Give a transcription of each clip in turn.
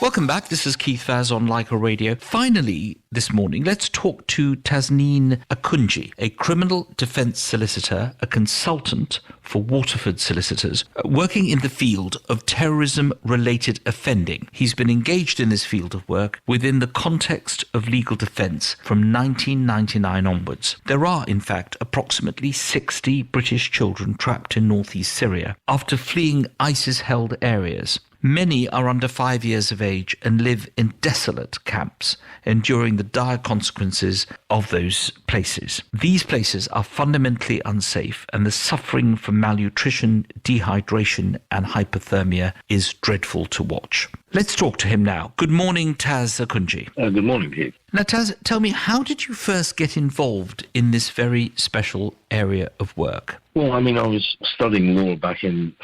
Welcome back. This is Keith Vaz on Lyca Radio. Finally, this morning, let's talk to Tasnime Akunjee, a criminal defence solicitor, a consultant for Waterford solicitors, working in the field of terrorism-related offending. He's been engaged in this field of work within the context of legal defence from 1999 onwards. There are, in fact, approximately 60 British children trapped in northeast Syria after fleeing ISIS-held areas. Many are under 5 years of age and live in desolate camps, enduring the dire consequences of those places. These places are fundamentally unsafe, and the suffering from malnutrition, dehydration and hypothermia is dreadful to watch. Let's talk to him now. Good morning, Tasnime Akunjee. Good morning, Keith. Now, Taz, tell me, how did you first get involved in this very special area of work? Well, I was studying law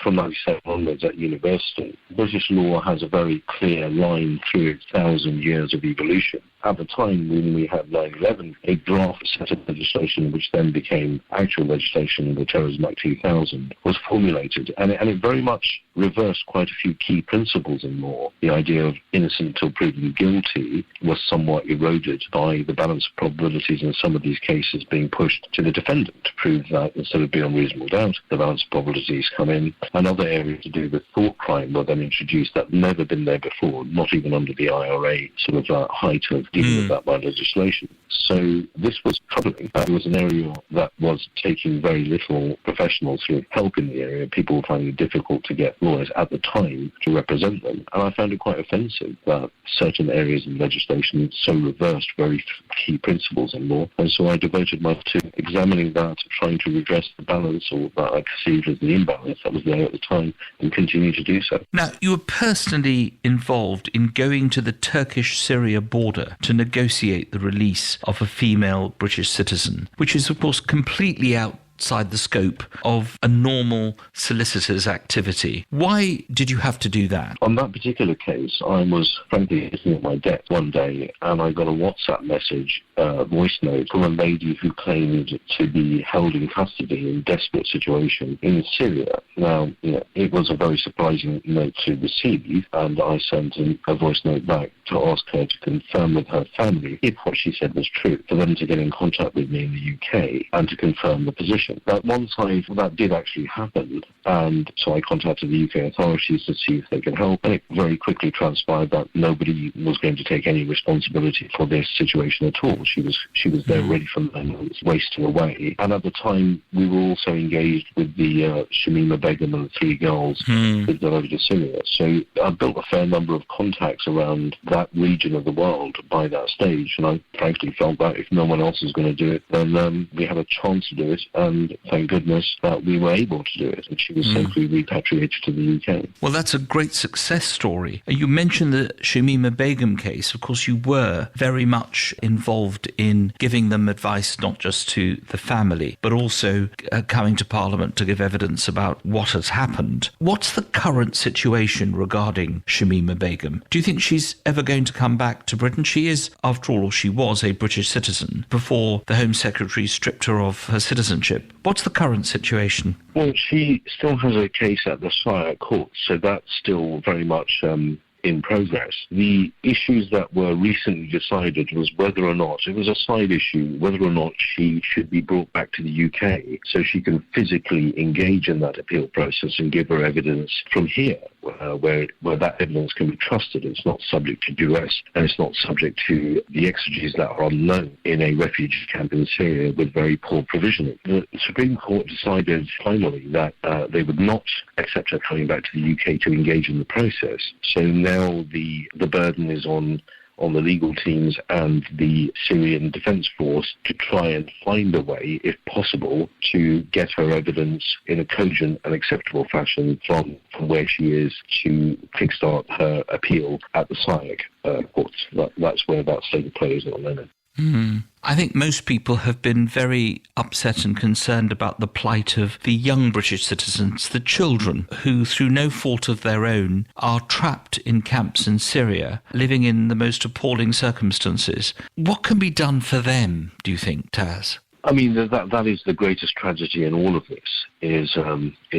from 97 onwards at university. British law has a very clear line through its 1,000 years of evolution. At the time when we had 9/11, a draft set of legislation, which then became actual legislation, the Terrorism Act 2000, was formulated. And it very much reversed quite a few key principles in law. The idea of innocent until proven guilty was somewhat eroded by the balance of probabilities in some of these cases being pushed to the defendant to prove that instead of beyond reasonable doubt, the balance of probabilities come in. And other areas to do with thought crime were then introduced that had never been there before, not even under the IRA sort of height of dealing with that by legislation. So this was troubling. It was an area that was taking very little professional sort of help in the area. People were finding it difficult to get lawyers at the time to represent them. And I found it quite offensive that certain areas of legislation so reversed very key principles in law. And so I devoted myself to examining that, trying to redress the balance, or that I perceived as the imbalance that was there at the time, and continue to do so. Now, you were personally involved in going to the Turkish-Syria border to negotiate the release of a female British citizen, which is, of course, completely outside the scope of a normal solicitor's activity. Why did you have to do that? On that particular case, I was frankly sitting at my desk one day and I got a WhatsApp message, voice note from a lady who claimed to be held in custody in a desperate situation in Syria. Now, it was a very surprising note to receive, and I sent a voice note back to ask her to confirm with her family if what she said was true, for them to get in contact with me in the UK and to confirm the position. But once that did actually happen, and so I contacted the UK authorities to see if they could help, and it very quickly transpired that nobody was going to take any responsibility for this situation at all. She was there ready for 9 months, wasting away. And at the time, we were also engaged with the Tasnime Begum and the 3 girls who'd gone over to Syria. So I built a fair number of contacts around that region of the world by that stage, and I frankly felt that if no one else was going to do it, then we had a chance to do it, and thank goodness that we were able to do it, and she was safely repatriated to the UK. Well, that's a great success story. You mentioned the Tasnime Begum case. Of course, you were very much involved in giving them advice, not just to the family, but also coming to Parliament to give evidence about what has happened. What's the current situation regarding Tasnime Begum? Do you think she's ever going to come back to Britain? She is, after all, or she was a British citizen before the Home Secretary stripped her of her citizenship. What's the current situation? Well, she still has a case at the Syria court, so that's still very much in progress. The issues that were recently decided was whether or not, it was a side issue, whether or not she should be brought back to the UK so she can physically engage in that appeal process and give her evidence from here, where that evidence can be trusted. It's not subject to duress, and it's not subject to the exigencies that are unknown in a refugee camp in Syria with very poor provisioning. The Supreme Court decided finally that they would not accept her coming back to the UK to engage in the process. So now the burden is on the legal teams and the Syrian Defence Force to try and find a way, if possible, to get her evidence in a cogent and acceptable fashion from where she is to kickstart her appeal at the SIAC courts. That's where that state of play is at the moment. I think most people have been very upset and concerned about the plight of the young British citizens, the children, who, through no fault of their own, are trapped in camps in Syria, living in the most appalling circumstances. What can be done for them, do you think, Taz? I mean, that is the greatest tragedy in all of this, is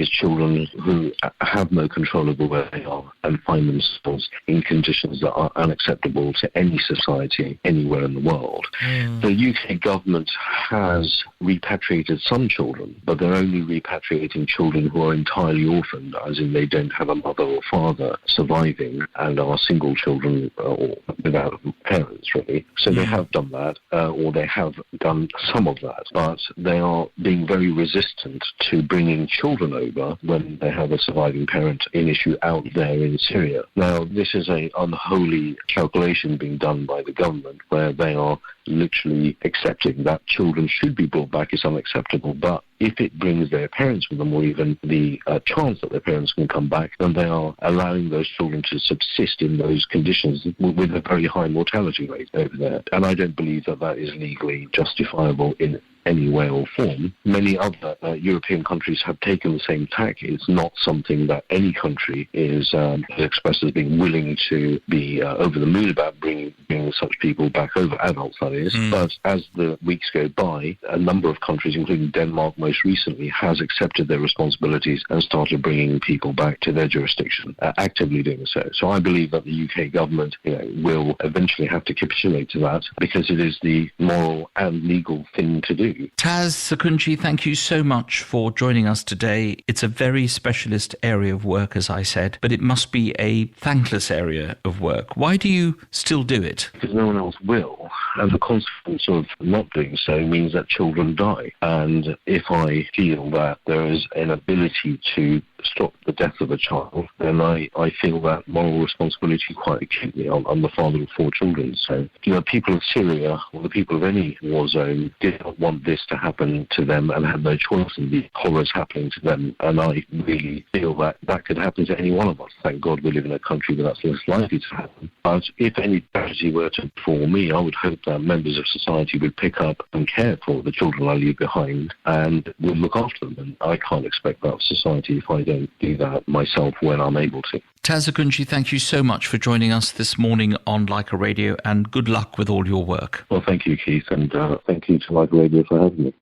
children who have no control over where they are and find themselves in conditions that are unacceptable to any society anywhere in the world. The UK government has repatriated some children, but they're only repatriating children who are entirely orphaned, as in they don't have a mother or father surviving and are single children or without parents, really. So they have done that, or they have done some of that, but they are being very resistant to bringing children over when they have a surviving parent in issue out there in Syria. Now, this is an unholy calculation being done by the government, where they are literally accepting that children should be brought back is unacceptable, but if it brings their parents with them, or even the chance that their parents can come back, then they are allowing those children to subsist in those conditions with a very high mortality rate over there. And I don't believe that that is legally justifiable in any way or form. Many other European countries have taken the same tack. It's not something that any country is expressed as being willing to be over the moon about bringing such people back over, adults that is. But as the weeks go by, a number of countries, including Denmark most recently, has accepted their responsibilities and started bringing people back to their jurisdiction, actively doing so. So I believe that the UK government will eventually have to capitulate to that, because it is the moral and legal thing to do. Tasnime Akunjee, thank you so much for joining us today. It's a very specialist area of work, as I said, but it must be a thankless area of work. Why do you still do it? Because no one else will. And the consequence of not doing so means that children die. And if I feel that there is an ability to stop the death of a child, then I feel that moral responsibility quite acutely. I'm the father of 4 children. So, people of Syria, or the people of any war zone, did not want this to happen to them and had no choice in the horrors happening to them. And I really feel that that could happen to any one of us. Thank God we live in a country where that's less likely to happen. But if any tragedy were to befall me, I would hope that members of society would pick up and care for the children I leave behind and would look after them. And I can't expect that of society if I don't do that myself when I'm able to. Tasnime Akunjee, thank you so much for joining us this morning on Lyca Radio, and good luck with all your work. Well, thank you, Keith, and thank you to Lyca Radio for having me.